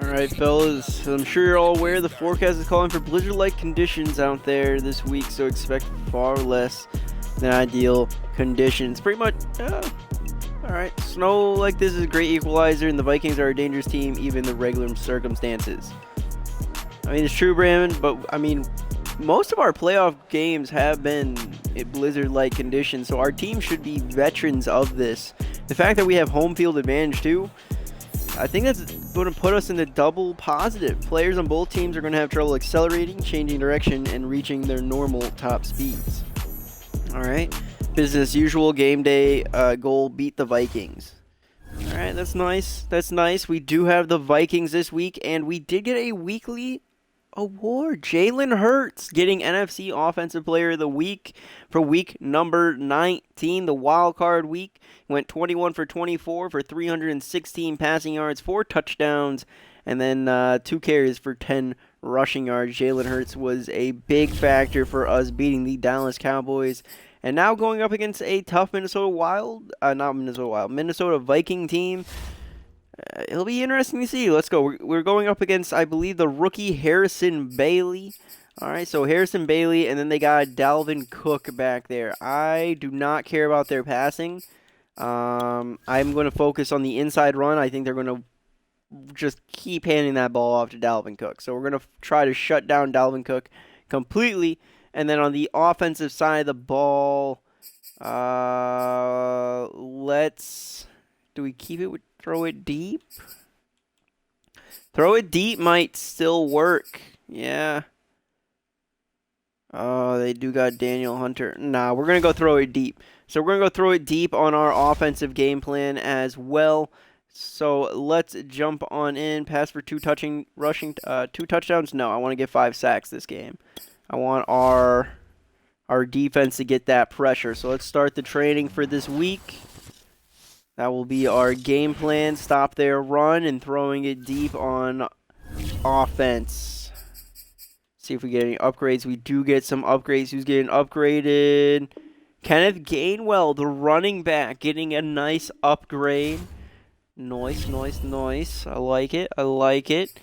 Alright, fellas, I'm sure you're all aware the forecast is calling for blizzard-like conditions out there this week, so expect far less than ideal conditions. Pretty much, alright, snow like this is a great equalizer, and the Vikings are a dangerous team, even in the regular circumstances. I mean, it's true, Brandon, but I mean, most of our playoff games have been in blizzard-like conditions, so our team should be veterans of this. The fact that we have home field advantage, too, I think that's going to put us in the double positive. Players on both teams are going to have trouble accelerating, changing direction, and reaching their normal top speeds. All right. Business as usual. Game day goal, beat the Vikings. All right, that's nice. That's nice. We do have the Vikings this week, and we did get a weekly award. Jalen Hurts getting NFC Offensive Player of the Week for week number 19, the wild card week. Went 21 for 24 for 316 passing yards, 4 touchdowns, and then 2 carries for 10 rushing yards. Jalen Hurts was a big factor for us beating the Dallas Cowboys. And now going up against a tough Minnesota Viking team. It'll be interesting to see. Let's go. We're going up against, I believe, the rookie Harrison Bailey. All right, so Harrison Bailey, and then they got Dalvin Cook back there. I do not care about their passing. I'm going to focus on the inside run. I think they're going to just keep handing that ball off to Dalvin Cook. So we're going to try to shut down Dalvin Cook completely. And then on the offensive side of the ball, do we keep it with throw it deep? Throw it deep might still work. Yeah. Oh, they do got Daniel Hunter. Nah, we're going to go throw it deep. So we're going to go throw it deep on our offensive game plan as well. So let's jump on in. Pass for 2 touchdowns. No, I want to get 5 sacks this game. I want our defense to get that pressure. So let's start the training for this week. That will be our game plan. Stop their run and throwing it deep on offense. See if we get any upgrades. We do get some upgrades. Who's getting upgraded? Kenneth Gainwell, the running back, getting a nice upgrade. Nice. I like it.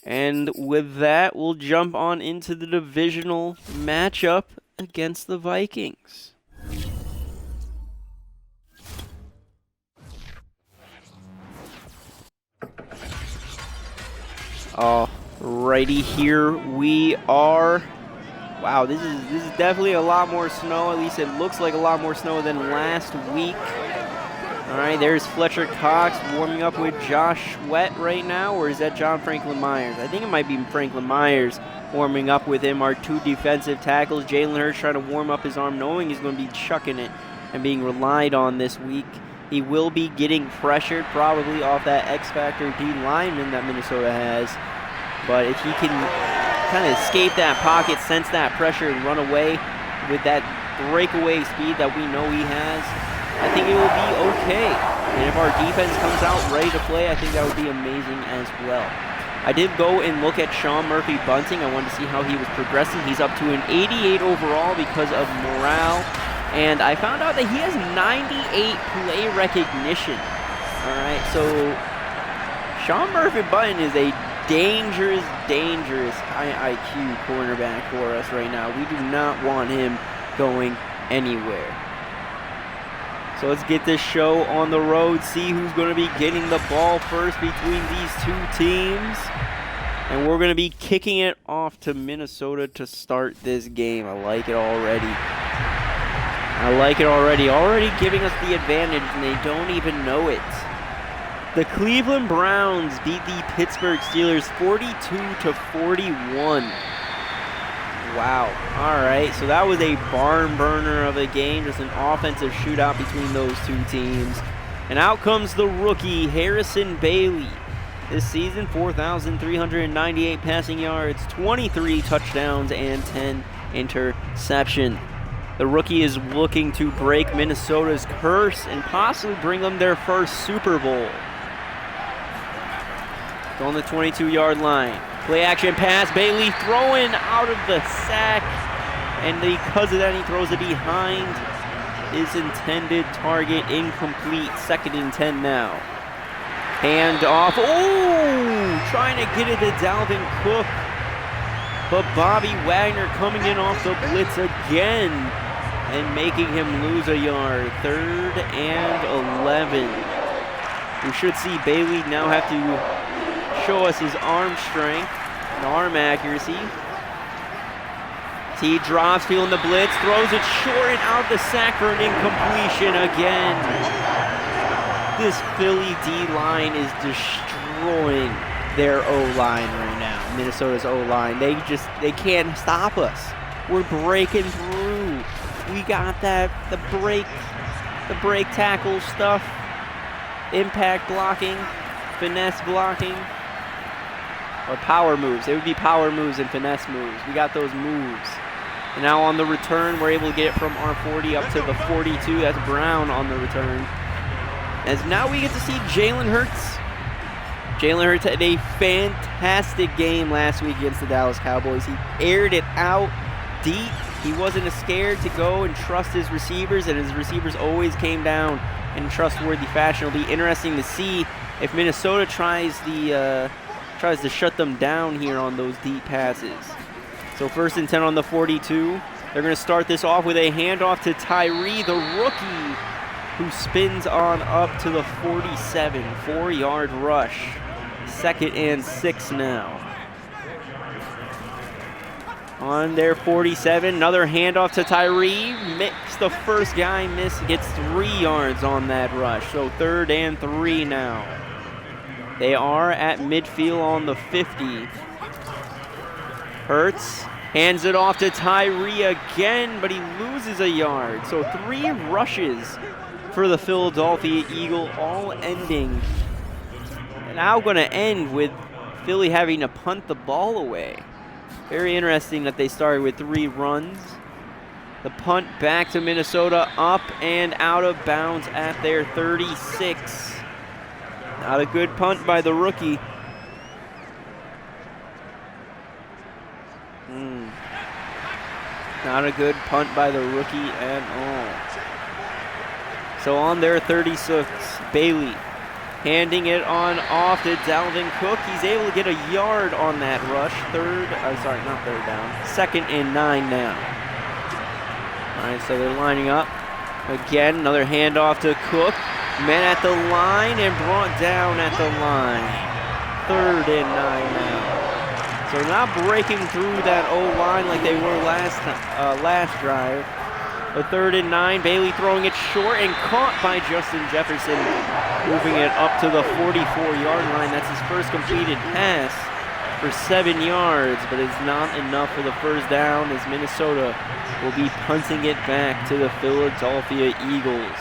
And with that, we'll jump on into the divisional matchup against the Vikings. Alrighty, here we are. Wow, this is definitely a lot more snow. At least it looks like a lot more snow than last week. Alright, there's Fletcher Cox warming up with Josh Sweat right now, or is that John Franklin Myers? I think it might be Franklin Myers warming up with him. Our 2 defensive tackles. Jalen Hurts trying to warm up his arm, knowing he's going to be chucking it and being relied on this week. He will be getting pressured probably off that X-Factor D lineman that Minnesota has. But if he can kind of escape that pocket, sense that pressure, and run away with that breakaway speed that we know he has, I think it will be okay. And if our defense comes out ready to play, I think that would be amazing as well. I did go and look at Sean Murphy Bunting. I wanted to see how he was progressing. He's up to an 88 overall because of morale. And I found out that he has 98 play recognition. All right, so Sean Murphy Bunting is a dangerous high IQ cornerback for us right now. We do not want him going anywhere. So let's get this show on the road, see who's going to be getting the ball first between these 2 teams. And we're going to be kicking it off to Minnesota to start this game. I like it already. Already giving us the advantage, and they don't even know it. The Cleveland Browns beat the Pittsburgh Steelers 42-41. Wow. All right, so that was a barn burner of a game, just an offensive shootout between those 2 teams. And out comes the rookie, Harrison Bailey. This season, 4,398 passing yards, 23 touchdowns, and 10 interceptions. The rookie is looking to break Minnesota's curse and possibly bring them their first Super Bowl. On the 22-yard line. Play action pass. Bailey throwing out of the sack. And because of that, he throws it behind his intended target. Incomplete. 2nd and 10 now. Hand off. Oh, trying to get it to Dalvin Cook. But Bobby Wagner coming in off the blitz again and making him lose a yard. 3rd and 11. We should see Bailey now have to show us his arm strength and arm accuracy. He drops, feeling the blitz, throws it short and out the sack for an incompletion again. This Philly D-line is destroying their O-line right now. Minnesota's O-line. They can't stop us. We're breaking through. We got that, the break tackle stuff, impact blocking, finesse blocking, or power moves. It would be power moves and finesse moves. We got those moves. And now on the return, we're able to get it from our 40 up to the 42. That's Brown on the return. As now we get to see Jalen Hurts. Jalen Hurts had a fantastic game last week against the Dallas Cowboys. He aired it out deep. He wasn't scared to go and trust his receivers, and his receivers always came down in trustworthy fashion. It'll be interesting to see if Minnesota tries to shut them down here on those deep passes. So 1st and 10 on the 42. They're going to start this off with a handoff to Tyree, the rookie, who spins on up to the 47. 4-yard rush. 2nd and 6 now. On their 47, another handoff to Tyree. Mix the first guy, gets 3 yards on that rush. So 3rd and 3 now. They are at midfield on the 50. Ertz hands it off to Tyree again, but he loses a yard. So 3 rushes for the Philadelphia Eagle, all ending. And now going to end with Philly having to punt the ball away. Very interesting that they started with 3 runs. The punt back to Minnesota, up and out of bounds at their 36. Not a good punt by the rookie. Not a good punt by the rookie at all. So on their 36, Bailey handing it on off to Dalvin Cook. He's able to get a yard on that rush. 2nd and 9 now. All right, so they're lining up. Again, another handoff to Cook. Men at the line and brought down at the line. 3rd and 9 now. So not breaking through that O-line like they were last drive. But 3rd and 9, Bailey throwing it short and caught by Justin Jefferson, moving it up to the 44-yard line. That's his first completed pass for 7 yards, but it's not enough for the first down as Minnesota will be punting it back to the Philadelphia Eagles.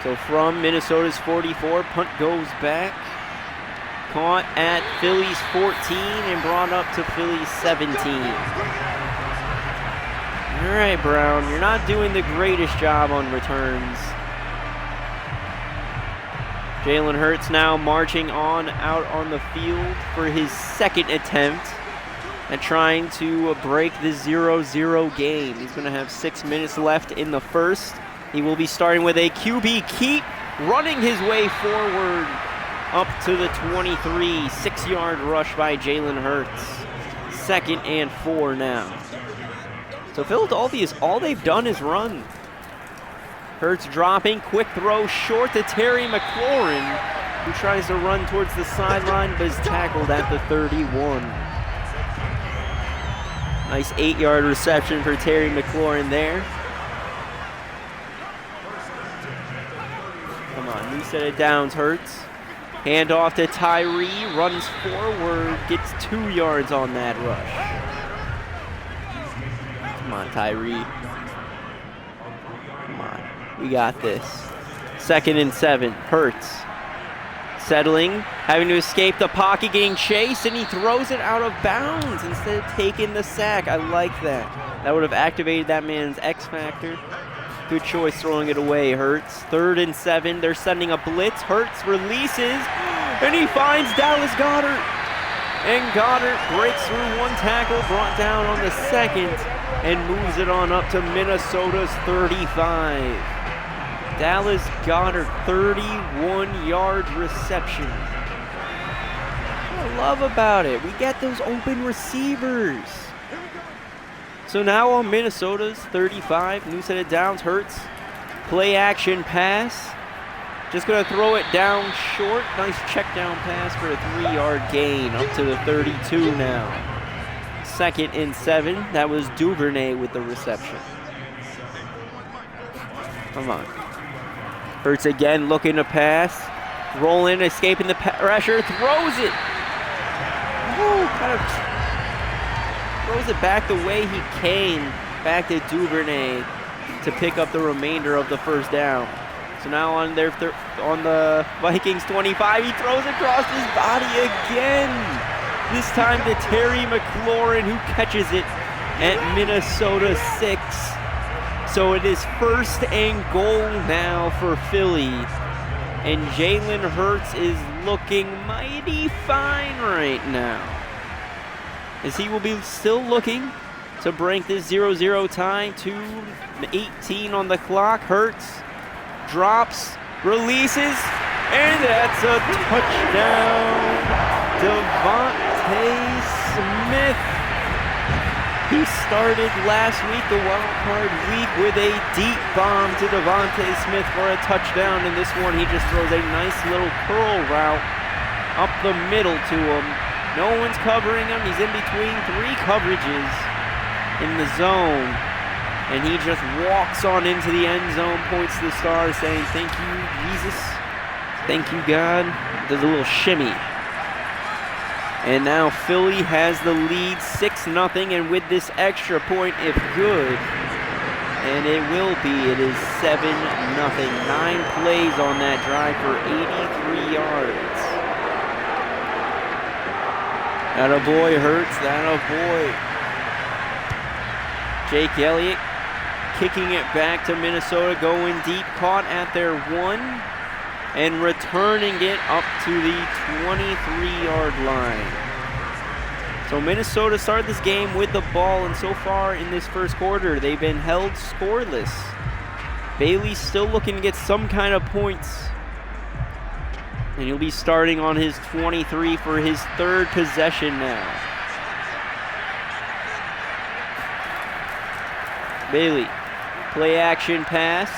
So from Minnesota's 44, punt goes back. Caught at Philly's 14 and brought up to Philly's 17. All right, Brown, you're not doing the greatest job on returns. Jalen Hurts now marching on out on the field for his 2nd attempt at trying to break the 0-0 game. He's going to have 6 minutes left in the first. He will be starting with a QB keep, running his way forward up to the 23. 6-yard rush by Jalen Hurts. 2nd and 4 now. So Philadelphia, all they've done is run. Hurts dropping, quick throw short to Terry McLaurin, who tries to run towards the sideline but is tackled at the 31. Nice 8-yard reception for Terry McLaurin there. Come on, new set of downs, Hurts. Hand off to Tyree, runs forward, gets 2 yards on that rush. Come on, Tyree. Come on, we got this. 2nd and 7, Hurts. Settling, having to escape the pocket, getting chased, and he throws it out of bounds instead of taking the sack. I like that. That would have activated that man's X factor. Good choice throwing it away, Hurts. 3rd and 7, they're sending a blitz. Hurts releases, and he finds Dallas Goedert. And Goedert breaks through 1 tackle, brought down on the 2nd, and moves it on up to Minnesota's 35. Dallas Goedert, 31-yard reception. What I love about it, we get those open receivers. So now on Minnesota's 35, new set of downs. Ertz, play action pass. Just gonna throw it down short. Nice check down pass for a 3-yard gain up to the 32 now. 2nd and 7. That was Duvernay with the reception. Come on. Ertz again looking to pass. Rolling, escaping the pressure, throws it. Woo, kind of throws it back the way he came, back to Duvernay to pick up the remainder of the first down. So now on the Vikings 25, he throws across his body again. This time to Terry McLaurin, who catches it at Minnesota 6. So it is 1st and goal now for Philly. And Jalen Hurts is looking mighty fine right now, as he will be still looking to break this 0-0 tie. 2:18 on the clock. Hurts drops, releases, and that's a touchdown. Devontae Smith. He started last week, the wild card week, with a deep bomb to Devontae Smith for a touchdown. And this one, he just throws a nice little curl route up the middle to him. No one's covering him. He's in between 3 coverages in the zone. And he just walks on into the end zone, points to the star, saying, "Thank you, Jesus. Thank you, God." Does a little shimmy. And now Philly has the lead 6-0, and with this extra point, if good, and it will be, it is 7-0. 9 plays on that drive for 83 yards. Attaboy, Hurts, attaboy. Jake Elliott kicking it back to Minnesota, going deep, caught at their 1, and returning it up to the 23-yard line. So Minnesota started this game with the ball, and so far in this first quarter, they've been held scoreless. Bailey's still looking to get some kind of points, and he'll be starting on his 23 for his 3rd possession now. Bailey, play action pass.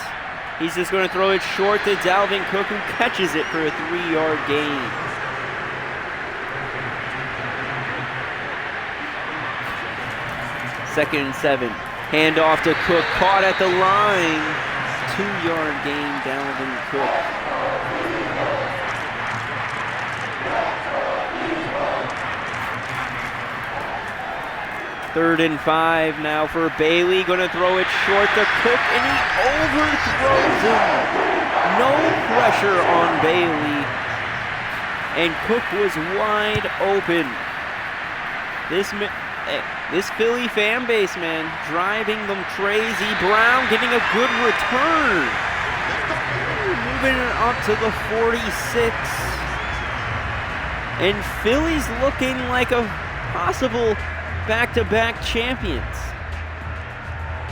He's just going to throw it short to Dalvin Cook, who catches it for a 3-yard gain. Second and 7. Handoff to Cook, caught at the line. 2-yard gain, Dalvin Cook. Third and 5 now for Bailey. Going to throw it short to Cook, and he overthrows him. No pressure on Bailey, and Cook was wide open. This Philly fan base, man, driving them crazy. Brown getting a good return. Moving it up to the 46. And Philly's looking like a possible back-to-back champions.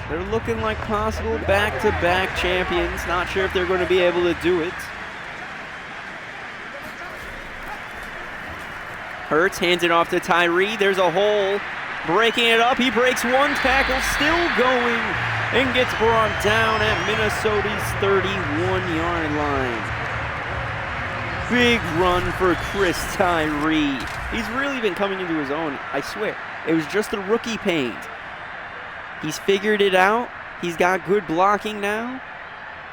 They're looking like possible back-to-back champions. Not sure if they're going to be able to do it. Ertz hands it off to Tyree. There's a hole. Breaking it up. He breaks 1 tackle. Still going. And gets brought down at Minnesota's 31-yard line. Big run for Chris Tyree. He's really been coming into his own, I swear. It was just the rookie paint. He's figured it out. He's got good blocking now.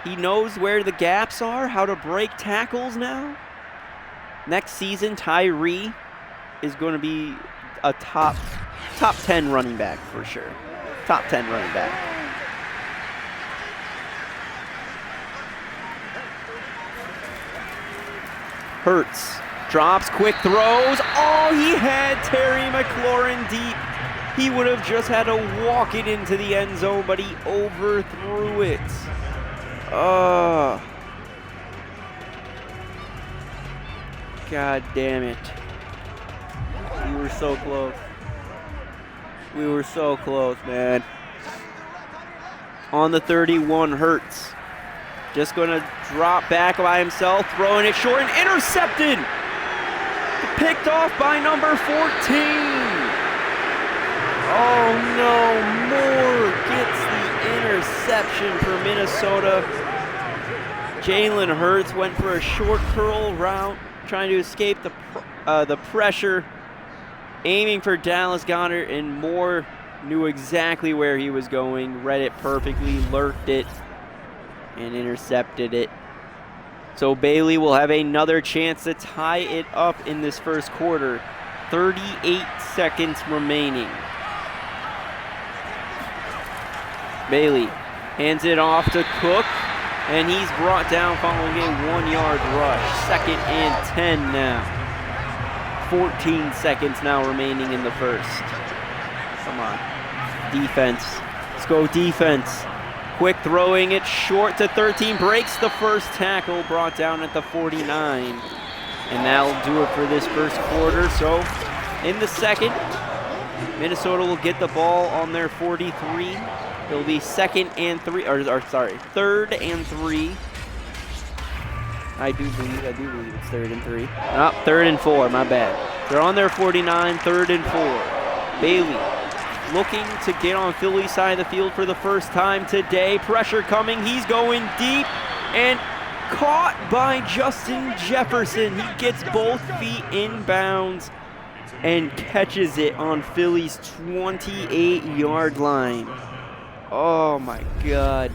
He knows where the gaps are, how to break tackles now. Next season, Tyree is going to be a top 10 running back for sure. Top 10 running back. Ertz drops, quick throws. Oh, he had Terry McLaurin deep. He would have just had to walk it into the end zone, but he overthrew it. Oh. God damn it. We were so close. We were so close, man. On the 31, Ertz. Just going to drop back by himself, throwing it short and intercepted. Picked off by number 14. Oh no, Moore gets the interception for Minnesota. Jalen Hurts went for a short curl route, trying to escape the pressure, aiming for Dallas Goedert, and Moore knew exactly where he was going, read it perfectly, lurked it, and intercepted it. So Bailey will have another chance to tie it up in this first quarter. 38 seconds remaining. Bailey hands it off to Cook, and he's brought down following a 1-yard rush. 2nd and 10 now. 14 seconds now remaining in the first. Come on. Defense. Let's go defense. Quick throwing it short to 13. Breaks the first tackle, brought down at the 49. And that'll do it for this first quarter. So in the second, Minnesota will get the ball on their 43. It'll be 2nd and 3, or sorry, 3rd and 3. I do believe it's 3rd and 3. Oh, 3rd and 4, my bad. They're on their 49, 3rd and 4. Bailey looking to get on Philly's side of the field for the first time today. Pressure coming, he's going deep, and caught by Justin Jefferson. He gets both feet inbounds and catches it on Philly's 28-yard line. Oh my God.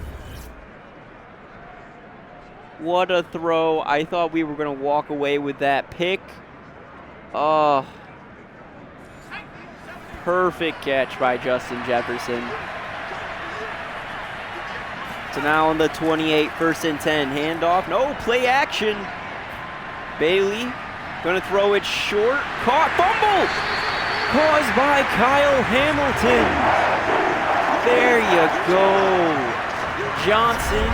What a throw. I thought we were going to walk away with that pick. Oh. Perfect catch by Justin Jefferson. So now on the 28, 1st and 10. Handoff. No, play action. Bailey going to throw it short. Caught. Fumble. Caused by Kyle Hamilton. There you go. Johnson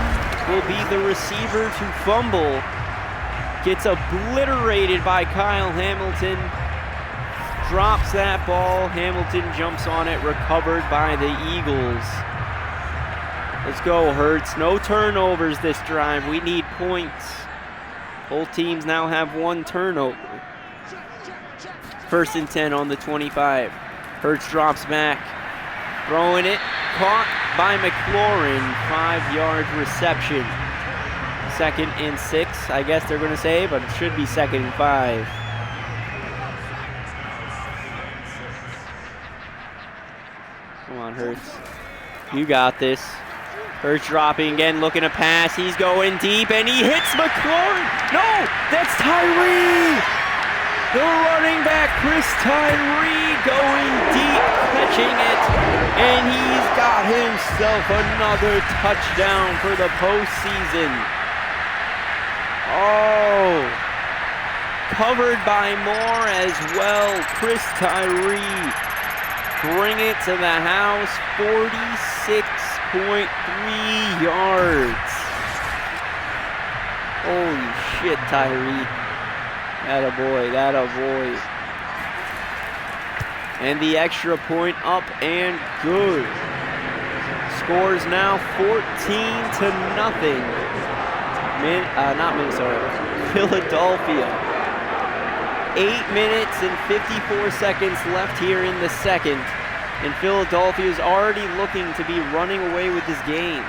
will be the receiver to fumble. Gets obliterated by Kyle Hamilton. Drops that ball. Hamilton jumps on it. Recovered by the Eagles. Let's go, Hurts. No turnovers this drive. We need points. Both teams now have 1 turnover. 1st and 10 on the 25. Hurts drops back. Throwing it. Caught by McLaurin. 5-yard reception. 2nd and 6, I guess they're going to say, but it should be 2nd and 5. Come on, Hurts. You got this. Hurts dropping again, looking to pass. He's going deep, and he hits McLaurin. No, that's Tyree. The running back, Chris Tyree, going deep, catching it. And he's got himself another touchdown for the postseason. Oh, covered by Moore as well. Chris Tyree, bring it to the house, 46.3 yards. Holy shit, Tyree. Atta boy, atta boy. And the extra point up and good. Scores now 14-0. Not Minnesota, Philadelphia. 8 minutes and 54 seconds left here in the second. And Philadelphia is already looking to be running away with this game.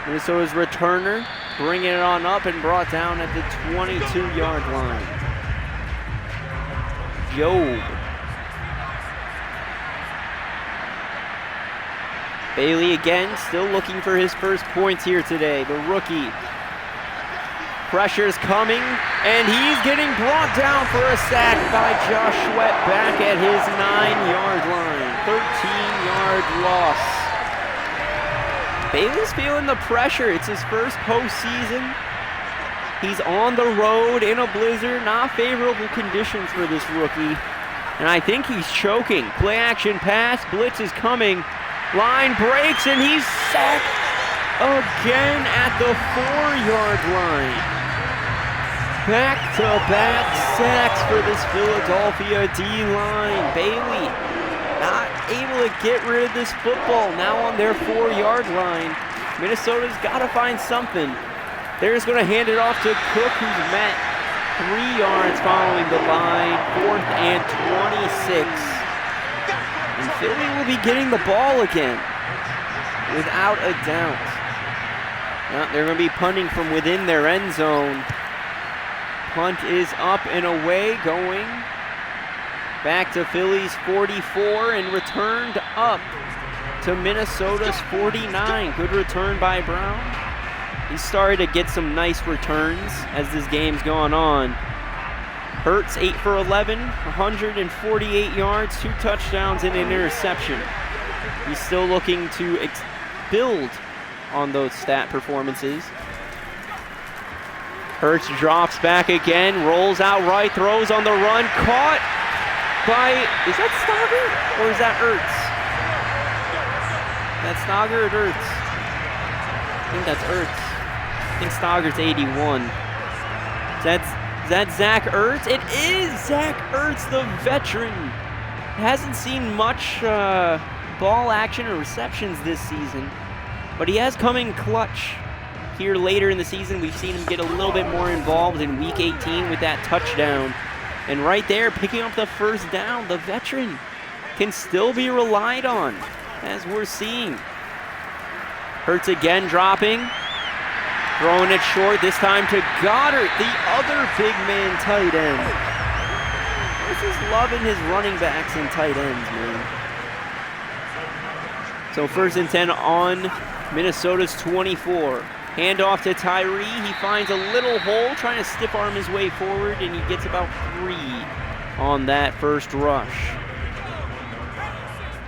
Minnesota's returner bringing it on up and brought down at the 22-yard line. Job. Bailey again, still looking for his first points here today, the rookie. Pressure's coming, and he's getting brought down for a sack by Josh Sweat back at his 9-yard line. 13-yard loss. Bailey's feeling the pressure. It's his first postseason. He's on the road in a blizzard, not favorable conditions for this rookie. And I think he's choking. Play action pass, blitz is coming. Line breaks, and he's sacked again at the 4-yard line. Back-to-back sacks for this Philadelphia D-line. Bailey not able to get rid of this football. Now on their 4-yard line. Minnesota's got to find something. They're just going to hand it off to Cook, who's met 3 yards following the line. 4th and 26. And Philly will be getting the ball again, without a doubt. Now, they're going to be punting from within their end zone. Punt is up and away, going back to Philly's 44 and returned up to Minnesota's 49. Good return by Brown. He's started to get some nice returns as this game's gone on. Ertz 8 for 11, 148 yards, 2 touchdowns and an interception. He's still looking to build on those stat performances. Ertz drops back again, rolls out right, throws on the run, caught by, is that Stogger or is that Ertz? That's Stogger or Ertz? I think that's Ertz. I think Stogger's 81. Is that Zach Ertz? It is Zach Ertz, the veteran. Hasn't seen much ball action or receptions this season, but he has come in clutch. Here later in the season, we've seen him get a little bit more involved in Week 18 with that touchdown. And right there, picking up the first down, the veteran can still be relied on, as we're seeing. Ertz again dropping, throwing it short, this time to Goddard, the other big man tight end. This is loving his running backs and tight ends, man. So 1st and 10 on Minnesota's 24. Handoff to Tyree. He finds a little hole, trying to stiff arm his way forward, and he gets about 3 on that first rush.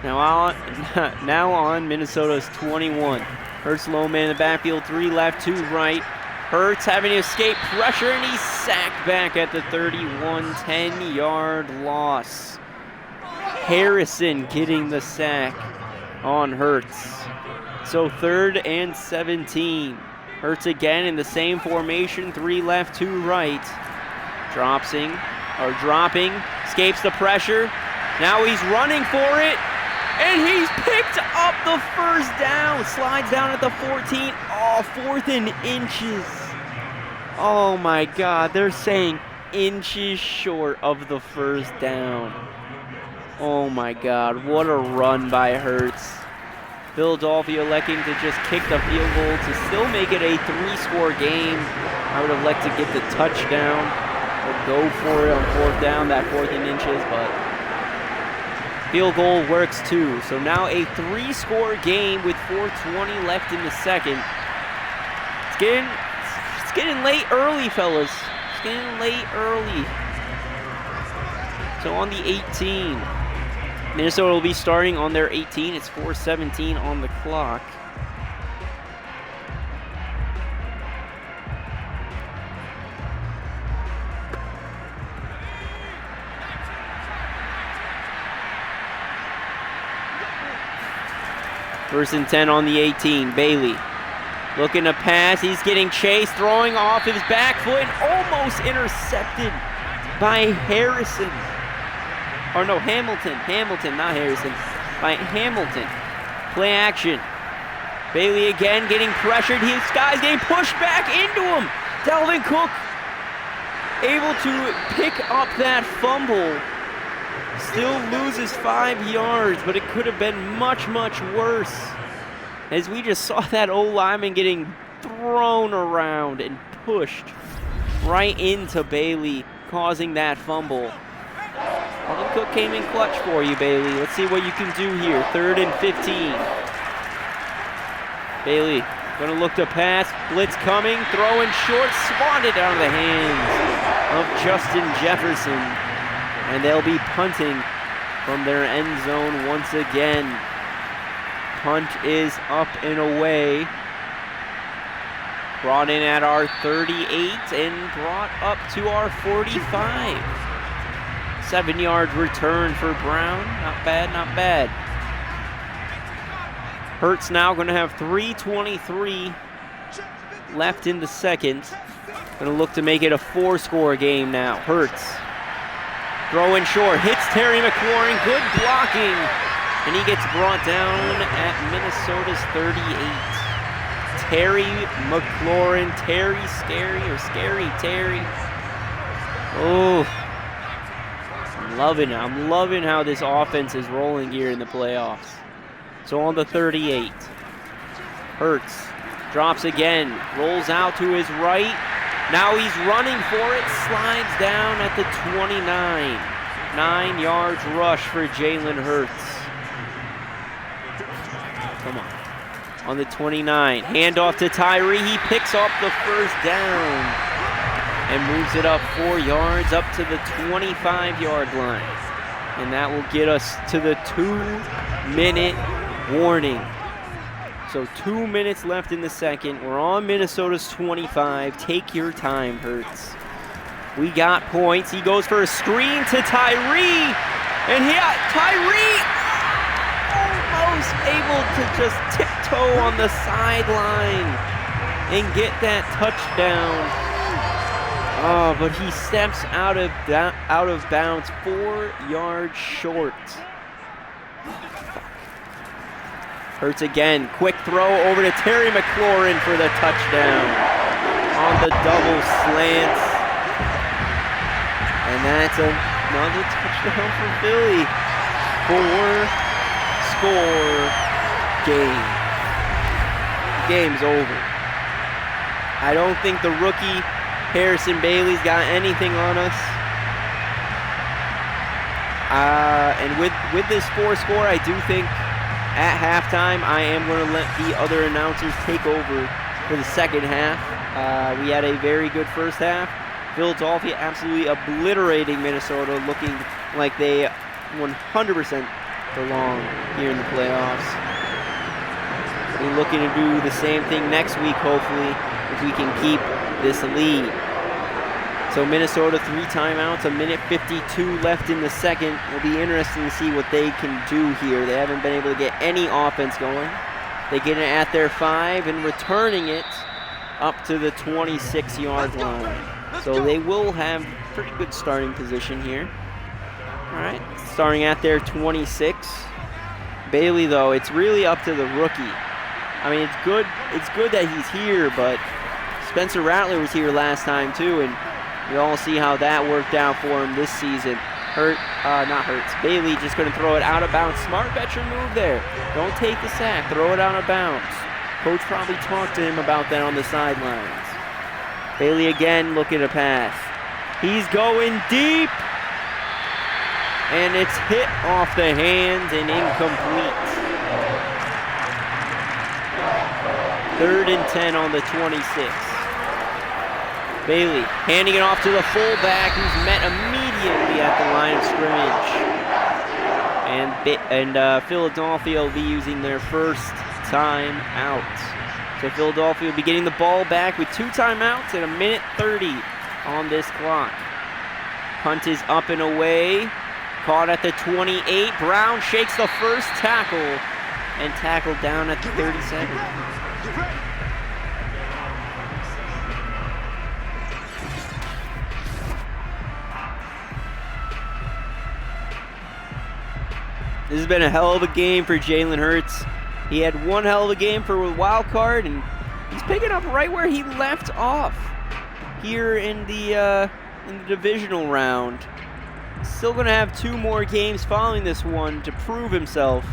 Now on Minnesota's 21. Ertz low man in the backfield, 3 left, 2 right. Ertz having to escape pressure, and he's sacked back at the 31, 10-yard loss. Harrison getting the sack on Ertz. So 3rd and 17. Ertz again in the same formation, 3 left, 2 right. Dropping, escapes the pressure. Now he's running for it, and he's picked up the first down. Slides down at the 14. Oh, 4th and inches. Oh my God, they're saying inches short of the first down. Oh my God, what a run by Ertz. Philadelphia electing to just kick the field goal to still make it a 3-score game. I would have liked to get the touchdown or go for it on 4th down, that 4th and inches, but field goal works too. So now a 3-score game with 4:20 left in the second. It's getting late early, fellas. It's getting late early. So on the 18. Minnesota will be starting on their 18. It's 4:17 on the clock. First and 10 on the 18. Bailey looking to pass. He's getting chased, throwing off his back foot, and almost intercepted by Harrison. Or no, Hamilton, not Harrison. By Hamilton. Play action. Bailey again getting pressured. This guy's getting pushed back into him. Dalvin Cook able to pick up that fumble. Still loses 5 yards, but it could have been much, much worse. As we just saw that O-lineman getting thrown around and pushed right into Bailey, causing that fumble. Dalvin Cook came in clutch for you, Bailey. Let's see what you can do here. 3rd and 15. Bailey gonna look to pass. Blitz coming, throwing short, swatted out of the hands of Justin Jefferson. And they'll be punting from their end zone once again. Punt is up and away. Brought in at our 38 and brought up to our 45. 7-yard return for Brown. Not bad, not bad. Ertz now going to have 3:23 left in the second. Going to look to make it a 4-score game now. Ertz throwing short, hits Terry McLaurin, good blocking, and he gets brought down at Minnesota's 38. Terry McLaurin. Terry Scary or Scary Terry. Oh, I'm loving it. I'm loving how this offense is rolling here in the playoffs. So on the 38, Ertz drops again, rolls out to his right. Now he's running for it, slides down at the 29. 9 yards rush for Jalen Hurts. Come on the 29. Handoff to Tyree. He picks up the first down and moves it up 4 yards up to the 25-yard line. And that will get us to the 2-minute warning. So 2 minutes left in the second. We're on Minnesota's 25. Take your time, Hurts. We got points. He goes for a screen to Tyree. And Tyree almost able to just tiptoe on the sideline and get that touchdown. Oh, but he steps out of bounds 4 yards short. Hurts again. Quick throw over to Terry McLaurin for the touchdown on the double slants. And that's another touchdown for Philly. 4-score game. The game's over. I don't think the rookie Harrison Bailey's got anything on us. And with this 4-score, I do think at halftime I am going to let the other announcers take over for the second half. We had a very good first half. Philadelphia absolutely obliterating Minnesota, looking like they 100% belong here in the playoffs. We're looking to do the same thing next week, hopefully, if we can keep this lead. So Minnesota 3 timeouts, 1:52 left in the second. It'll be interesting to see what they can do here. They haven't been able to get any offense going. They get it at their 5 and returning it up to the 26-yard line. So they will have pretty good starting position here. All right, starting at their 26. Bailey, though, it's really up to the rookie. I mean, it's good that he's here, but Spencer Rattler was here last time too, and we all see how that worked out for him this season. Bailey just going to throw it out of bounds. Smart veteran move there. Don't take the sack. Throw it out of bounds. Coach probably talked to him about that on the sidelines. Bailey again looking to pass. He's going deep. And it's hit off the hands and incomplete. 3rd and 10 on the 26. Bailey handing it off to the fullback, who's met immediately at the line of scrimmage. And Philadelphia will be using their first time out. So Philadelphia will be getting the ball back with 2 timeouts and 1:30 on this clock. Punt is up and away. Caught at the 28. Brown shakes the first tackle and tackled down at the 37. This has been a hell of a game for Jalen Hurts. He had one hell of a game for a wild card, and he's picking up right where he left off here in the divisional round. Still going to have 2 more games following this one to prove himself.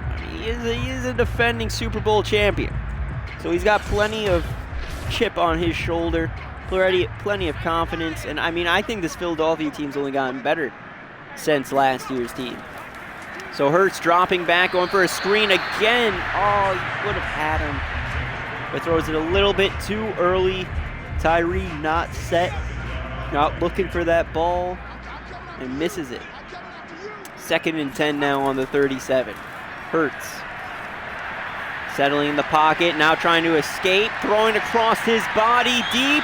I mean, he is a defending Super Bowl champion, so he's got plenty of chip on his shoulder, plenty of confidence, and I mean, I think this Philadelphia team's only gotten better since last year's team. So Hurts dropping back, going for a screen again. Oh, he would have had him, but throws it a little bit too early. Tyree not set, not looking for that ball, and misses it. 2nd and 10 now on the 37. Hurts settling in the pocket, now trying to escape, throwing across his body deep.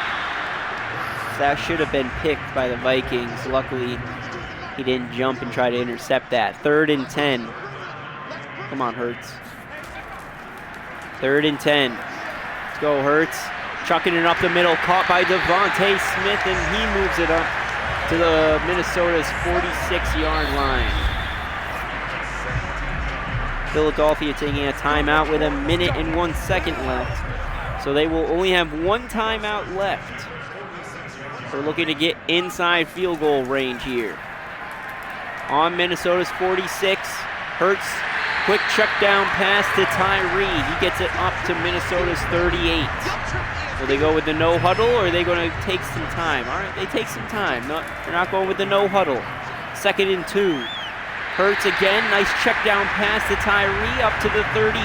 That should have been picked by the Vikings. Luckily, he didn't jump and try to intercept that. 3rd and 10. Come on, Hurts. 3rd and 10. Let's go, Hurts. Chucking it up the middle, caught by Devontae Smith, and he moves it up to the Minnesota's 46-yard line. Philadelphia taking a timeout with 1 minute and 1 second left. So they will only have 1 timeout left. We're looking to get inside field goal range here. On Minnesota's 46, Ertz, quick check down pass to Tyree. He gets it up to Minnesota's 38. Will they go with the no huddle, or are they going to take some time? All right, they take some time. No, they're not going with the no huddle. 2nd and 2. Ertz again, nice check down pass to Tyree up to the 35.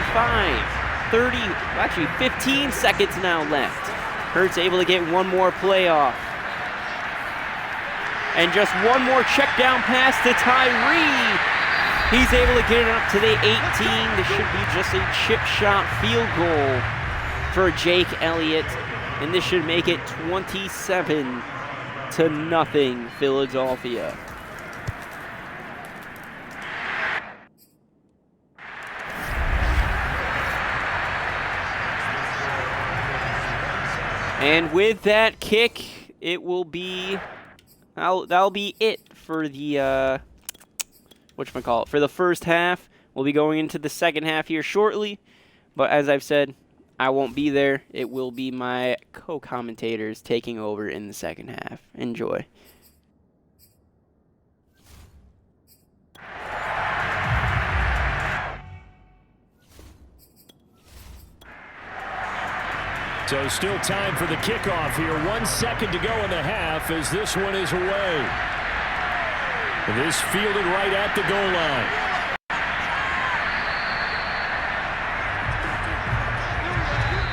15 seconds now left. Ertz able to get one more play off. And just one more check down pass to Tyree. He's able to get it up to the 18. This should be just a chip shot field goal for Jake Elliott. And this should make it 27-0 Philadelphia. And with that kick, it will be... That'll be it for the, for the first half. We'll be going into the second half here shortly. But as I've said, I won't be there. It will be my co-commentators taking over in the second half. Enjoy. So still time for the kickoff here. 1 second to go in the half as this one is away. This fielded right at the goal line.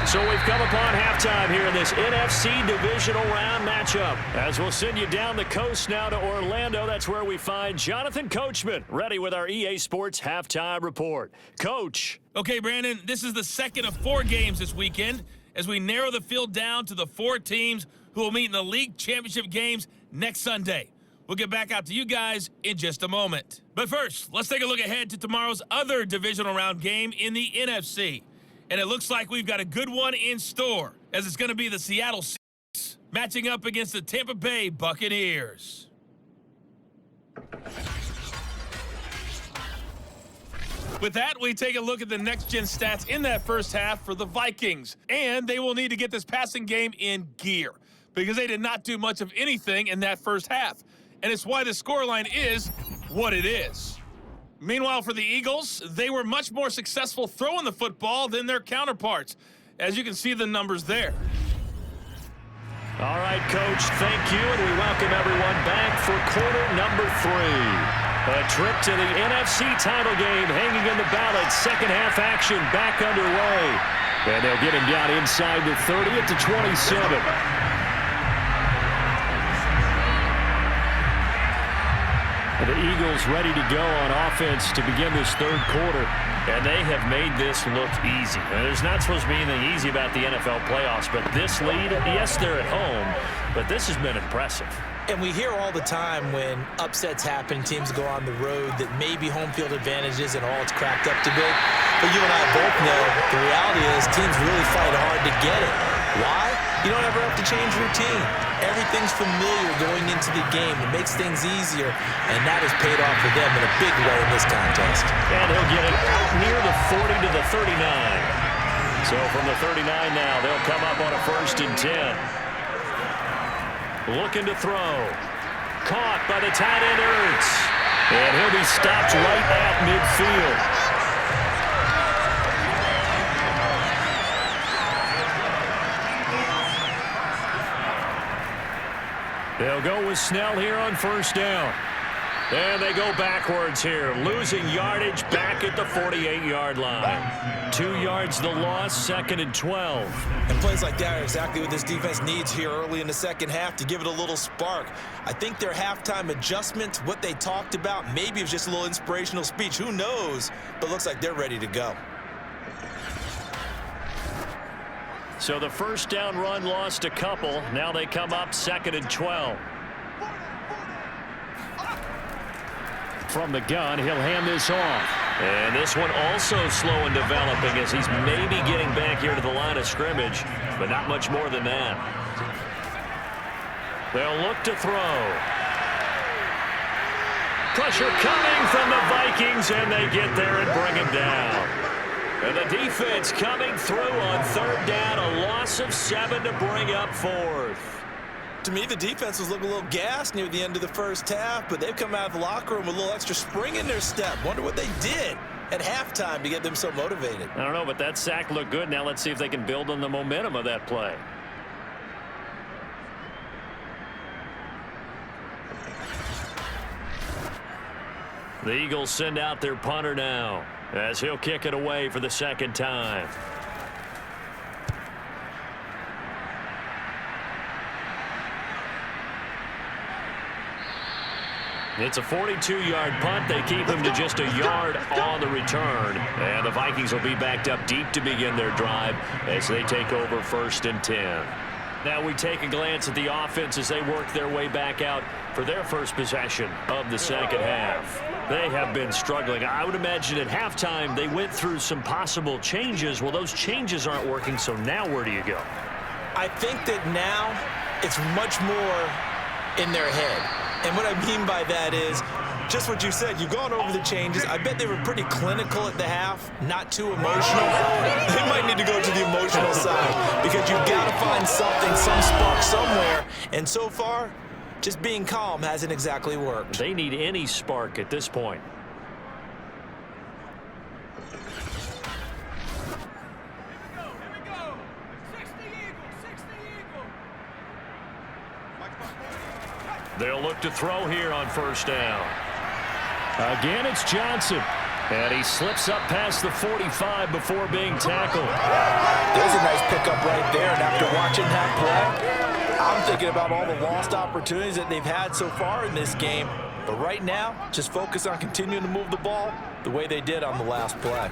So we've come upon halftime here in this NFC divisional round matchup. As we'll send you down the coast now to Orlando, that's where we find Jonathan Coachman, ready with our EA Sports halftime report. Coach. Okay, Brandon, this is the second of 4 games this weekend, as we narrow the field down to the 4 teams who will meet in the league championship games next Sunday. We'll get back out to you guys in just a moment. But first, let's take a look ahead to tomorrow's other divisional round game in the NFC. And it looks like we've got a good one in store, as it's going to be the Seattle Seahawks matching up against the Tampa Bay Buccaneers. With that, we take a look at the next-gen stats in that first half for the Vikings. And they will need to get this passing game in gear, because they did not do much of anything in that first half. And it's why the scoreline is what it is. Meanwhile, for the Eagles, they were much more successful throwing the football than their counterparts, as you can see the numbers there. All right, Coach, thank you, and we welcome everyone back for quarter number 3. A trip to the NFC title game hanging in the balance. Second half action back underway. And they'll get him down inside the 30 at the 27. The Eagles ready to go on offense to begin this third quarter. And they have made this look easy. And there's not supposed to be anything easy about the NFL playoffs, but this lead, yes, they're at home, but this has been impressive. And we hear all the time when upsets happen, teams go on the road, that maybe home field advantage isn't all it's cracked up to be. But you and I both know the reality is teams really fight hard to get it. Why? You don't ever have to change routine. Everything's familiar going into the game. It makes things easier, and that has paid off for them in a big way in this contest. And he'll get it out near the 40 to the 39. So from the 39 now, they'll come up on a 1st and 10. Looking to throw. Caught by the tight end Ertz. And he'll be stopped right at midfield. They'll go with Snell here on 1st down. And they go backwards here, losing yardage back at the 48-yard line. 2 yards the loss, 2nd and 12. And plays like that are exactly what this defense needs here early in the second half to give it a little spark. I think their halftime adjustment, what they talked about, maybe it was just a little inspirational speech. Who knows? But looks like they're ready to go. So the 1st down run lost a couple. Now they come up 2nd and 12. From the gun, he'll hand this off. And this one also slow in developing as he's maybe getting back here to the line of scrimmage, but not much more than that. They'll look to throw. Pressure coming from the Vikings, and they get there and bring him down. And the defense coming through on third down, a loss of 7 to bring up fourth. To me, the defense was looking a little gassed near the end of the first half, but they've come out of the locker room with a little extra spring in their step. Wonder what they did at halftime to get them so motivated. I don't know, but that sack looked good. Now let's see if they can build on the momentum of that play. The Eagles send out their punter now, as he'll kick it away for the second time. It's a 42-yard punt. They keep him to just a yard on the return. And the Vikings will be backed up deep to begin their drive as they take over 1st and 10. Now we take a glance at the offense as they work their way back out for their first possession of the second half. They have been struggling. I would imagine at halftime they went through some possible changes. Well, those changes aren't working, so now where do you go? I think that now it's much more in their head. And what I mean by that is just what you said. You've gone over the changes. I bet they were pretty clinical at the half, not too emotional. They might need to go to the emotional side because you've got to find something, some spark somewhere. And so far, just being calm hasn't exactly worked. They need any spark at this point. They'll look to throw here on 1st down. Again, it's Johnson. And he slips up past the 45 before being tackled. There's a nice pickup right there. And after watching that play, I'm thinking about all the lost opportunities that they've had so far in this game. But right now, just focus on continuing to move the ball the way they did on the last play.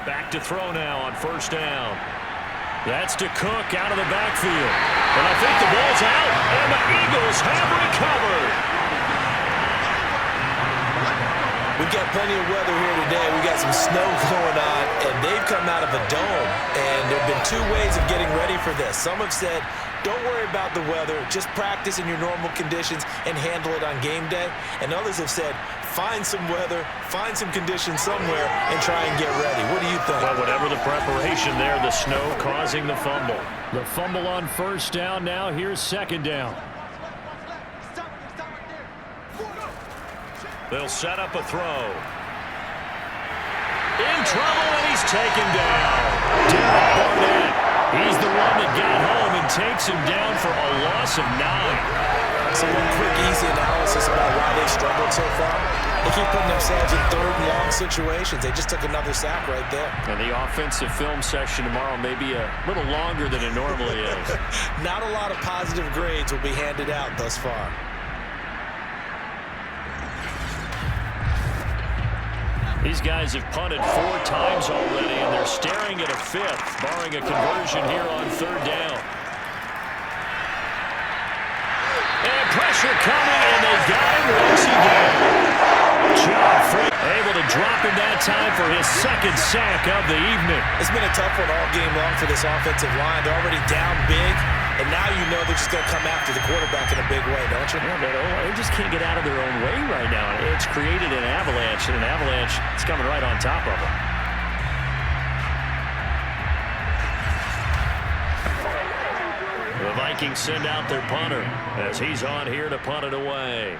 Back to throw now on 1st down. That's to Cook out of the backfield. And I think the ball's out, and the Eagles have recovered. We've got plenty of weather here today. We got some snow going on, and they've come out of a dome. And there have been 2 ways of getting ready for this. Some have said, don't worry about the weather. Just practice in your normal conditions and handle it on game day. And others have said, find some weather, find some conditions somewhere, and try and get ready. What do you think? Well, whatever the preparation there, the snow causing the fumble. The fumble on 1st down now. Here's 2nd down. They'll set up a throw. In trouble, and he's taken down. Derek Barnett. He's the one that got home and takes him down for a loss of 9. So one quick, easy analysis about why they've struggled so far. They keep putting themselves in 3rd and long situations. They just took another sack right there. And the offensive film session tomorrow may be a little longer than it normally is. Not a lot of positive grades will be handed out thus far. These guys have punted 4 times already, and they're staring at a 5th, barring a conversion here on 3rd down. And pressure coming, and they got him once again. John Free able to drop him that time for his 2nd sack of the evening. It's been a tough one all game long for this offensive line. They're already down big, and now you know they're just going to come after the quarterback in a big way, don't you? Yeah, they just can't get out of their own way right now. It's created an avalanche, and an avalanche is coming right on top of them. The Vikings send out their punter as he's on here to punt it away.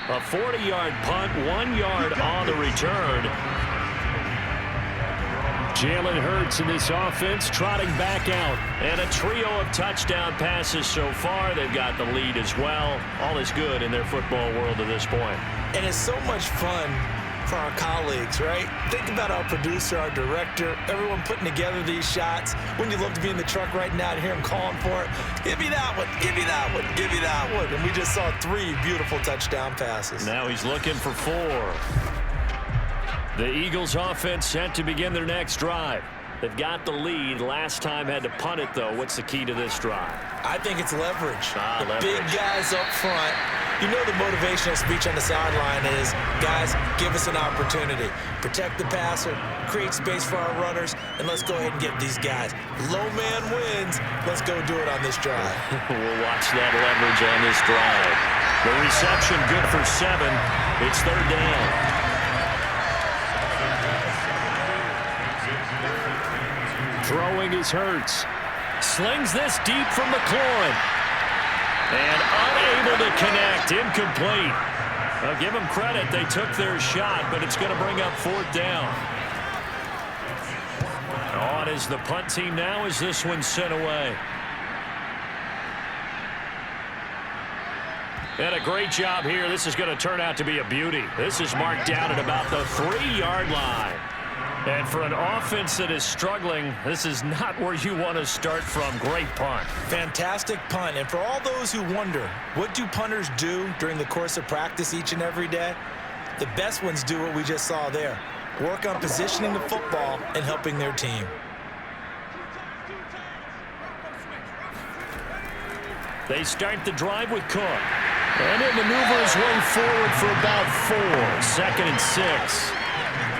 A 40-yard punt, 1 yard on the return. Jalen Hurts in this offense trotting back out. And a trio of touchdown passes so far. They've got the lead as well. All is good in their football world at this point. And it's so much fun for our colleagues, right? Think about our producer, our director, everyone putting together these shots. Wouldn't you love to be in the truck right now and hear him calling for it? Give me that one, give me that one, give me that one. And we just saw 3 beautiful touchdown passes. Now he's looking for 4. The Eagles offense set to begin their next drive. They've got the lead. Last time had to punt it, though. What's the key to this drive? I think it's leverage. Leverage. Big guys up front You know the motivational speech on the sideline is, guys, give us an opportunity. Protect the passer, create space for our runners, and let's go ahead and get these guys. Low man wins. Let's go do it on this drive. We'll watch that leverage on this drive. The reception good for 7. It's 3rd down. Throwing is Ertz. Slings this deep from McLaurin. And unable to connect. Incomplete. I'll give them credit. They took their shot, but it's going to bring up 4th down. On is the punt team now as this one's sent away. And a great job here. This is going to turn out to be a beauty. This is marked down at about the 3-yard line. And for an offense that is struggling, this is not where you want to start from. Great punt. Fantastic punt. And for all those who wonder, what do punters do during the course of practice each and every day? The best ones do what we just saw there. Work on positioning the football and helping their team. They start the drive with Cook. And he'll maneuver his way forward for about 4. 2nd and 6.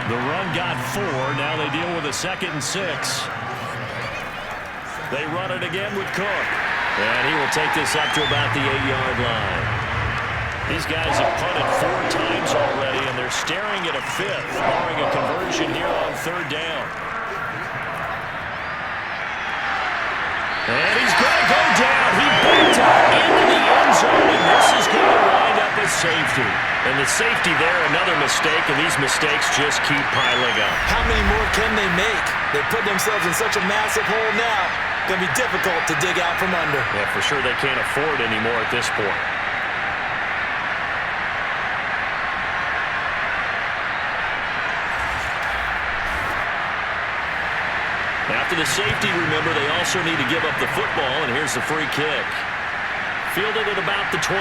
The run got 4. Now they deal with a 2nd and 6. They run it again with Cook. And he will take this up to about the 8-yard line. These guys have punted 4 times already, and they're staring at a 5th, barring a conversion here on 3rd down. And he's going to go down. He backed out into the end zone, and this is going to wind up as safety. And the safety there, another mistake, and these mistakes just keep piling up. How many more can they make? They put themselves in such a massive hole now. Going to be difficult to dig out from under. Yeah, for sure they can't afford anymore at this point. After the safety, remember, they also need to give up the football, and here's the free kick. Fielded at about the 28.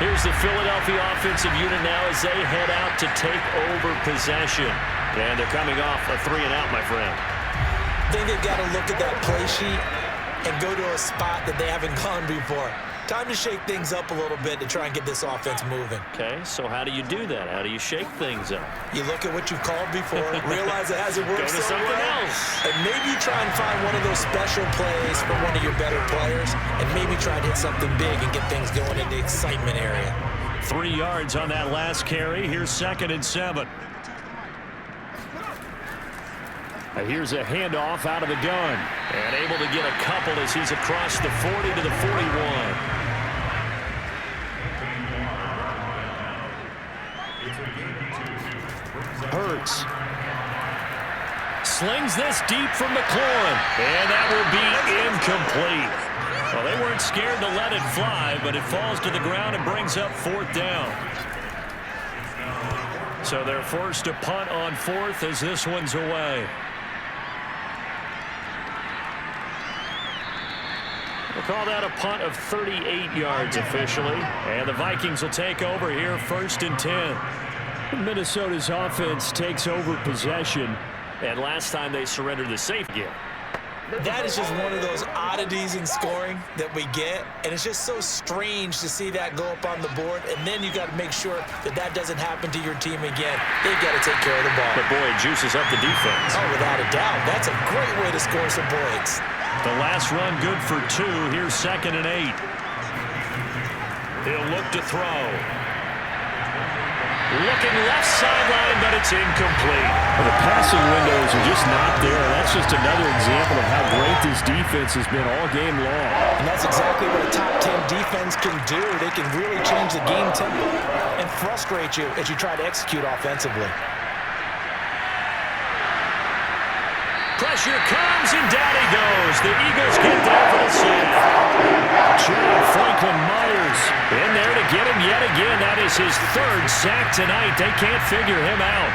Here's the Philadelphia offensive unit now as they head out to take over possession. And they're coming off a 3-and-out, my friend. I think they've got to look at that play sheet and go to a spot that they haven't gone before. Time to shake things up a little bit to try and get this offense moving. Okay, so how do you do that? How do you shake things up? You look at what you've called before, realize it hasn't worked Go to so something well, else. and maybe try and find one of those special plays for one of your better players, and maybe try and hit something big and get things going in the excitement area. 3 yards on that last carry. Here's 2nd and 7. Here's a handoff out of the gun. And able to get a couple as he's across the 40 to the 41. Ertz slings this deep from McLaurin. And that will be incomplete. Well, they weren't scared to let it fly, but it falls to the ground and brings up 4th down. So they're forced to punt on 4th as this one's away. We'll call that a punt of 38 yards officially. And the Vikings will take over here 1st and 10. Minnesota's offense takes over possession. And last time they surrendered the safety. That is just one of those oddities in scoring that we get, and it's just so strange to see that go up on the board, and then you got to make sure that that doesn't happen to your team again. They've got to take care of the ball. But boy, it juices up the defense. Oh, without a doubt. That's a great way to score some points. The last run good for 2. Here's 2nd and 8. He'll look to throw. Looking left sideline, but it's incomplete. Well, the passing windows are just not there. That's just another example of how great this defense has been all game long. And that's exactly what a top 10 defense can do. They can really change the game tempo and frustrate you as you try to execute offensively. Pressure comes, and down he goes. The Eagles get there for the sack. John Franklin Myers in there to get him yet again. That is his 3rd sack tonight. They can't figure him out.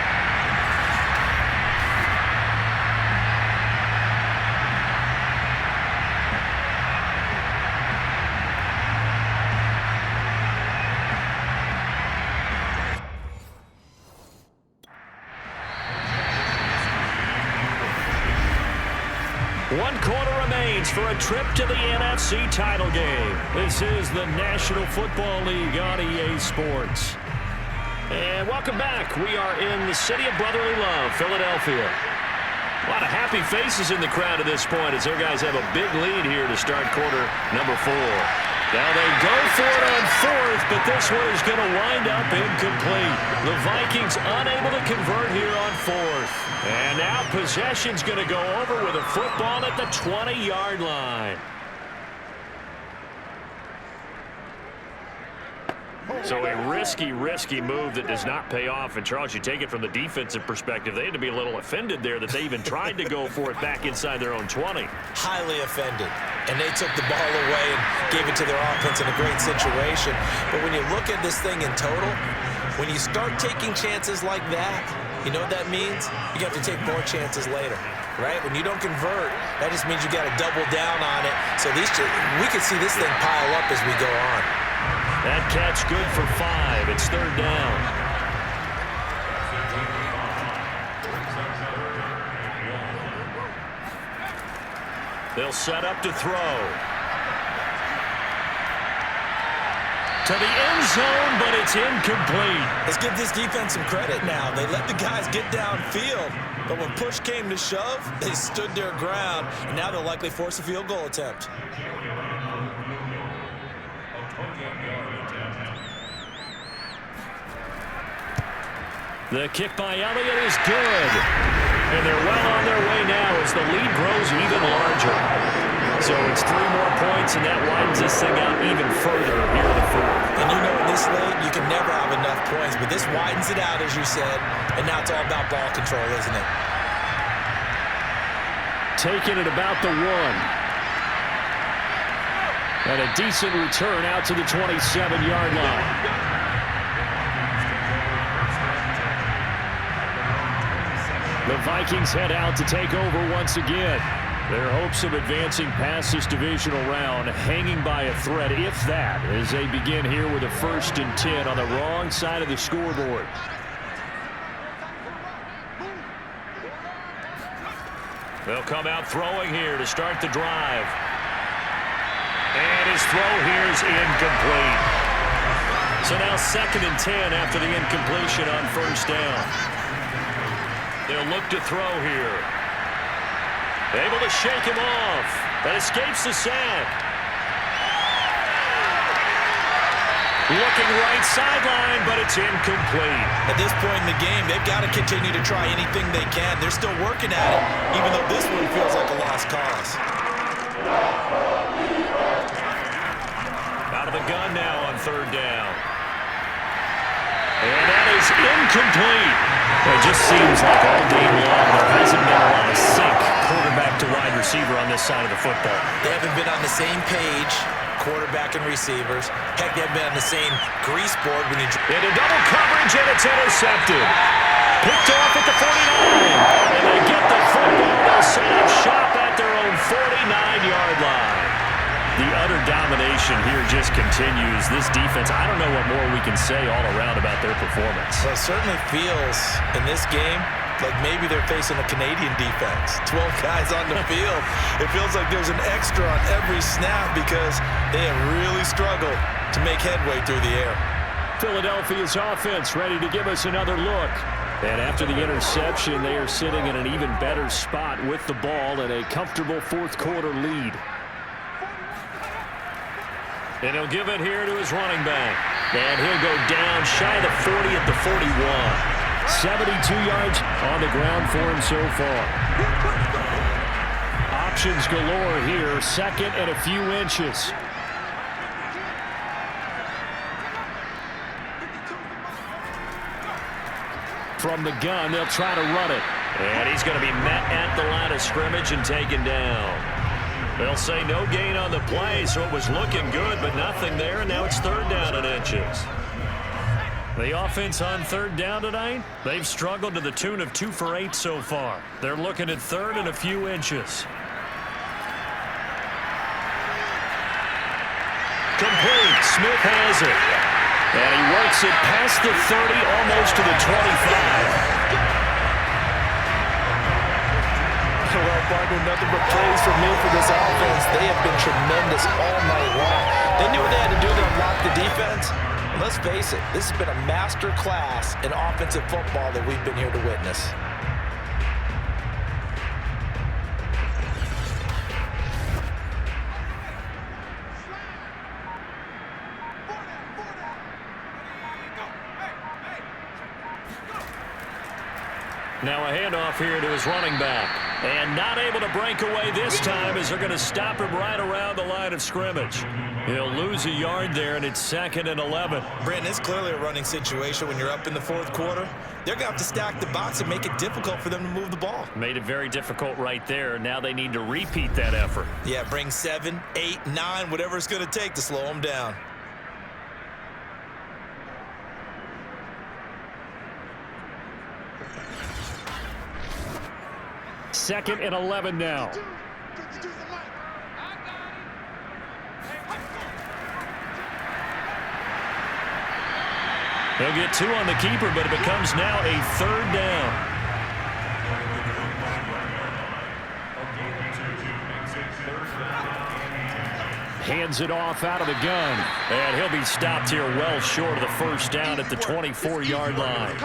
1 quarter remains for a trip to the NFC title game. This is the National Football League on EA Sports. And welcome back. We are in the city of brotherly love, Philadelphia. A lot of happy faces in the crowd at this point as their guys have a big lead here to start quarter number 4. Now they go for it on 4th, but this one is going to wind up incomplete. The Vikings unable to convert here on 4th. And now possession's going to go over with a football at the 20-yard line. So a risky move that does not pay off. And, Charles, you take it from the defensive perspective. They had to be a little offended there that they even tried to go for it back inside their own 20. Highly offended. And they took the ball away and gave it to their offense in a great situation. But when you look at this thing in total, when you start taking chances like that, you know what that means? You have to take more chances later, right? When you don't convert, that just means you got to double down on it. So we can see this thing pile up as we go on. That catch good for 5. It's 3rd down. They'll set up to throw. To the end zone, but it's incomplete. Let's give this defense some credit now. They let the guys get downfield, but when push came to shove, they stood their ground, and now they'll likely force a field goal attempt. The kick by Elliott is good. And they're well on their way now as the lead grows even larger. So it's 3 more points, and that widens this thing out even further here in the 4th. And you know, in this late, you can never have enough points, but this widens it out, as you said, and now it's all about ball control, isn't it? Taking it about the 1. And a decent return out to the 27-yard line. The Vikings head out to take over once again. Their hopes of advancing past this divisional round hanging by a thread, if that, as they begin here with a 1st and 10 on the wrong side of the scoreboard. They'll come out throwing here to start the drive. And his throw here is incomplete. So now 2nd and 10 after the incompletion on 1st down. They'll look to throw here. Able to shake him off. That escapes the sack. Looking right sideline, but it's incomplete. At this point in the game, they've got to continue to try anything they can. They're still working at it, even though this one feels like a lost cause. Out of the gun now on 3rd down. And that is incomplete. It just seems like all game long there hasn't been a lot of sync quarterback to wide receiver on this side of the football. They haven't been on the same page, quarterback and receivers. Heck, they haven't been on the same grease board when you... Into double coverage, and it's intercepted. Picked off at the 49. And they get the football. They'll set up shop at their own 49-yard line. The utter domination here just continues. This defense, I don't know what more we can say all around about their performance. Well, it certainly feels in this game like maybe they're facing a Canadian defense. 12 guys on the field. It feels like there's an extra on every snap because they have really struggled to make headway through the air. Philadelphia's offense ready to give us another look. And after the interception, they are sitting in an even better spot with the ball and a comfortable 4th quarter lead. And he'll give it here to his running back. And he'll go down shy of the 40 at the 41. 72 yards on the ground for him so far. Options galore here. 2nd and a few inches. From the gun, they'll try to run it. And he's going to be met at the line of scrimmage and taken down. They'll say no gain on the play, so it was looking good, but nothing there, and now it's 3rd down and inches. The offense on 3rd down tonight, they've struggled to the tune of 2 for 8 so far. They're looking at 3rd and a few inches. Complete. Smith has it. And he works it past the 30, almost to the 25. Well, partner. Nothing but praise from me for this offense. They have been tremendous all night long. They knew what they had to do to unlock the defense. And let's face it, this has been a master class in offensive football that we've been here to witness. Now a handoff here to his running back. And not able to break away this time as they're going to stop him right around the line of scrimmage. He'll lose a yard there, and it's 2nd and 11. Brandon, it's clearly a running situation when you're up in the fourth quarter. They're going to have to stack the box and make it difficult for them to move the ball. Made it very difficult right there. Now they need to repeat that effort. Yeah, bring 7, 8, 9, whatever it's going to take to slow them down. Second and 11 now. He'll get 2 on the keeper, but it becomes now a 3rd down. Hands it off out of the gun. And he'll be stopped here well short of the first down at the 24-yard line.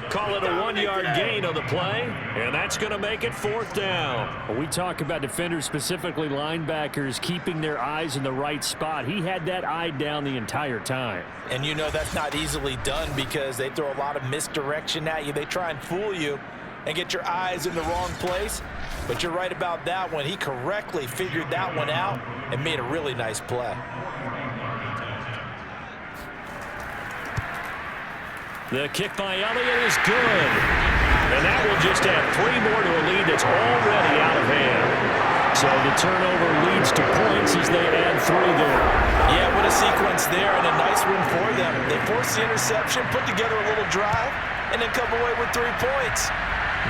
Call it a 1-yard gain on the play, and that's going to make it 4th down. When we talk about defenders, specifically linebackers, keeping their eyes in the right spot. He had that eye down the entire time. And you know that's not easily done because they throw a lot of misdirection at you. They try and fool you and get your eyes in the wrong place. But you're right about that one. He correctly figured that one out and made a really nice play. The kick by Elliott is good. And that will just add 3 more to a lead that's already out of hand. So the turnover leads to points as they add 3 there. Yeah, what a sequence there and a nice win for them. They forced the interception, put together a little drive, and then come away with 3 points.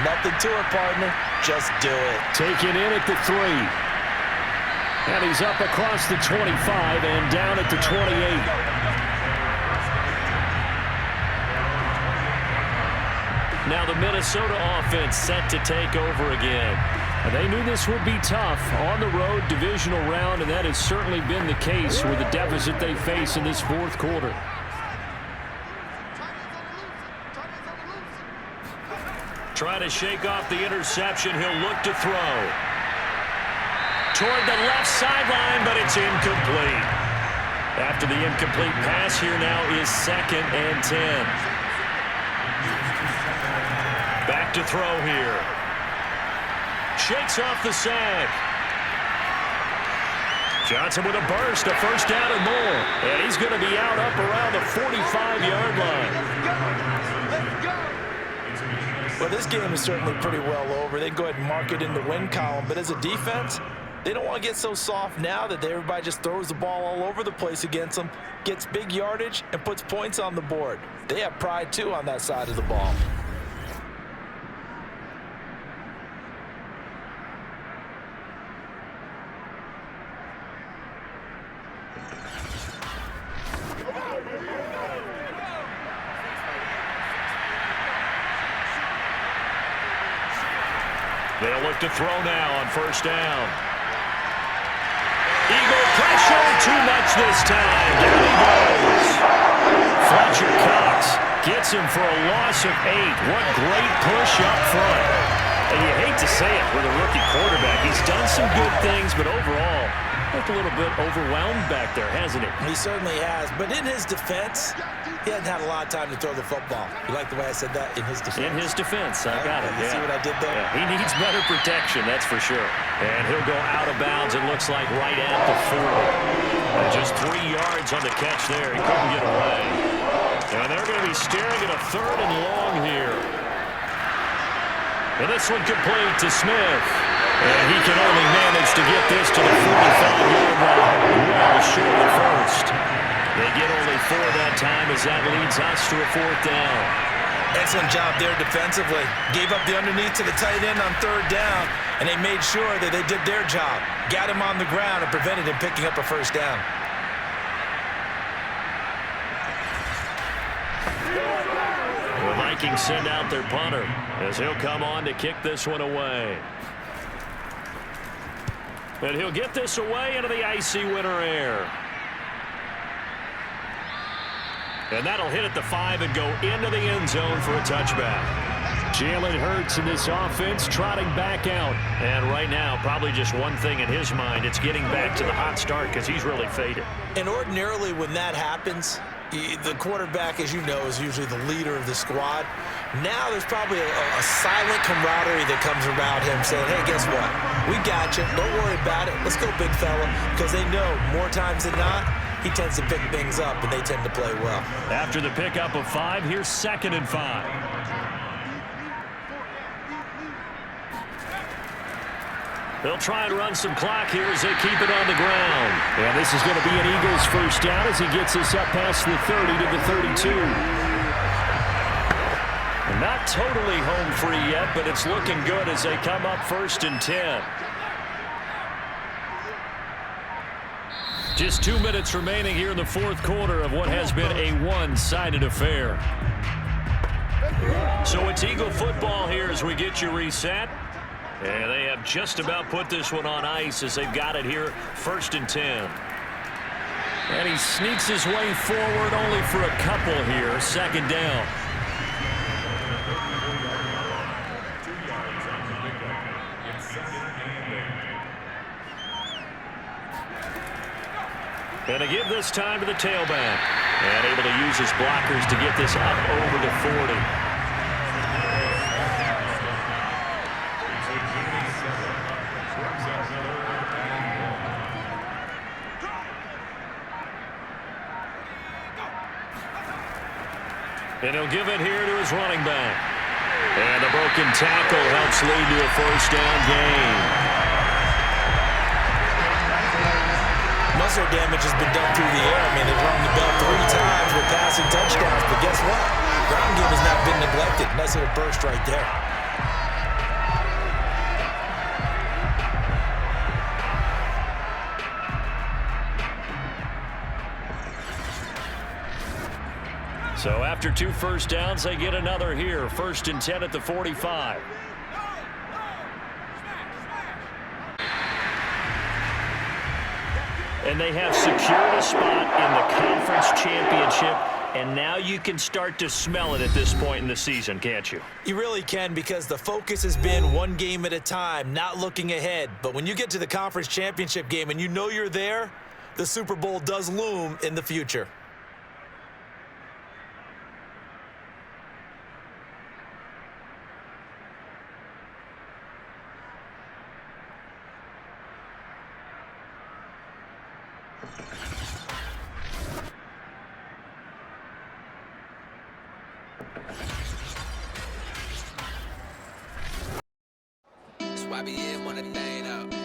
Nothing to it, partner. Just do it. Taken in at the 3. And he's up across the 25 and down at the 28. Now the Minnesota offense set to take over again. They knew this would be tough on the road divisional round, and that has certainly been the case with the deficit they face in this fourth quarter. Trying to shake off the interception. He'll look to throw. Toward the left sideline, but it's incomplete. After the incomplete pass, here now is 2nd and 10. Back to throw here. Shakes off the sack. Johnson with a burst, a first down and more. And he's going to be out up around the 45-yard line. Well, this game is certainly pretty well over. They can go ahead and mark it in the win column. But as a defense, they don't want to get so soft now that everybody just throws the ball all over the place against them, gets big yardage, and puts points on the board. They have pride, too, on that side of the ball. They'll look to throw now on first down. Eagle pressure, too much this time. Down he goes. Fletcher Cox gets him for a loss of 8. What great push up front. And you hate to say it with a rookie quarterback. He's done some good things, but overall, looked a little bit overwhelmed back there, hasn't he? He certainly has. But in his defense, he hasn't had a lot of time to throw the football. You like the way I said that? In his defense? In his defense. I got it. You see what I did there? Yeah, he needs better protection, that's for sure. And he'll go out of bounds, it looks like, right at the 40. And just 3 yards on the catch there. He couldn't get away. And they're going to be staring at a 3rd and long here. And this one complete to Smith. And he can only manage to get this to the 45-yard line. Well short of first. They get only 4 that time as that leads us to a 4th down. Excellent job there defensively. Gave up the underneath to the tight end on 3rd down, and they made sure that they did their job. Got him on the ground and prevented him picking up a first down. The Vikings send out their punter as he'll come on to kick this one away. And he'll get this away into the icy winter air. And that'll hit at the 5 and go into the end zone for a touchback. Jalen Hurts in this offense trotting back out. And right now, probably just one thing in his mind. It's getting back to the hot start because he's really faded. And ordinarily when that happens, the quarterback, as you know, is usually the leader of the squad. Now there's probably a silent camaraderie that comes around him saying, hey, guess what? We got you. Don't worry about it. Let's go, big fella. Because they know more times than not, he tends to pick things up, and they tend to play well. After the pickup of 5, here's 2nd and 5. They'll try and run some clock here as they keep it on the ground. And this is going to be an Eagles first down as he gets us up past the 30 to the 32. Not totally home free yet, but it's looking good as they come up 1st and 10. Just 2 minutes remaining here in the 4th quarter of what has been a one-sided affair. So it's Eagle football here as we get you reset. And they have just about put this one on ice as they've got it here, 1st and 10. And he sneaks his way forward only for a couple here, 2nd down. And to give this time to the tailback. And able to use his blockers to get this up over to 40. And he'll give it here to his running back. And a broken tackle helps lead to a 1st down gain. Muscle damage has been done through the air. I mean, they've rung the bell 3 times with passing touchdowns, but guess what? Ground game has not been neglected. Nice little burst right there. So after 2 first downs, they get another here. 1st and 10 at the 45. And they have secured a spot in the conference championship, and now you can start to smell it at this point in the season, can't you? You really can, because the focus has been one game at a time, not looking ahead. But when you get to the conference championship game and you know you're there, the Super Bowl does loom in the future. YBN want a thing up.